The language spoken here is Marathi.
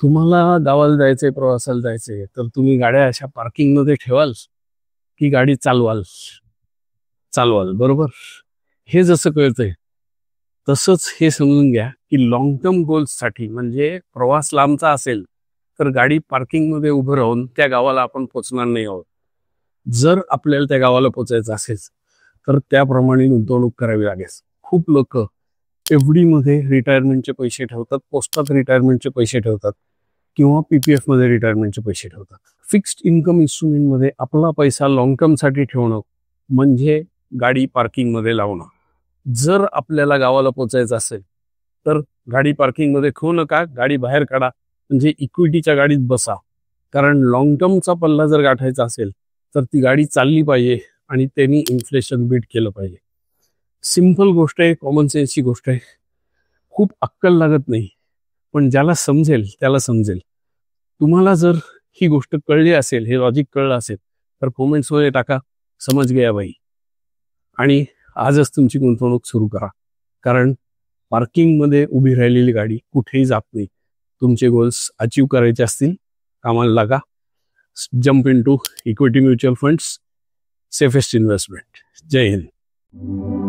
तुम्हाला गावाला जायचंय, प्रवासाला जायचंय, तर तुम्ही गाड्या अशा पार्किंग मध्ये ठेवाल की गाडी चालवाल? चालवाल, बरोबर. हे जसं कळतंय तसंच हे समजून घ्या की लॉंग टर्म गोल्स साठी, म्हणजे प्रवास लांबचा असेल तर गाडी पार्किंग मध्ये उभं राहून त्या गावाला आपण पोहोचणार नाही आहोत. जर आपल्याला त्या गावाला पोहोचायचं असेल तर त्याप्रमाणे गुंतवणूक करावी लागेल. खूप लोक एफडी मध्ये रिटायरमेंटचे पैसे ठेवतात, पोस्टात रिटायरमेंटचे पैसे ठेवतात, किंवा पीपीएफ मध्ये रिटायरमेंटचे पैसे ठेवतात. फिक्स्ड इन्कम इन्स्ट्रुमेंट मध्ये आपला पैसा लॉंग टर्म साठी ठेवणं म्हणजे गाडी पार्किंग मध्ये लावणं. जर आपल्याला गावाला पोहोचायचं असेल तर गाडी पार्किंग मध्ये ठेवू नका, गाडी बाहेर काढा, म्हणजे इक्विटीच्या गाडीत बसा. कारण लॉंग टर्मचा पल्ला जर गाठायचा असेल तर ती गाडी चालली पाहिजे आणि त्यांनी इन्फ्लेशन बीट केलं पाहिजे. सिंपल गोष्ट आहे, कॉमन सेन्सची गोष्ट आहे, खूप अक्कल लागत नाही, पण ज्याला समजेल त्याला समजेल. तुम्हाला जर ही गोष्ट कळली असेल, हे लॉजिक कळलं असेल तर कमेंट्स मध्ये टाका, समज गया भाई, आणि आजच तुमची गुंतवणूक सुरू करा. कारण पार्किंग मध्ये उभी राहिलेली गाडी कुठेही जात नाही. तुमचे गोल्स अचीव करायचे असतील, कामाला लागा. Jump into equity mutual funds, safest investment. जय हिंद.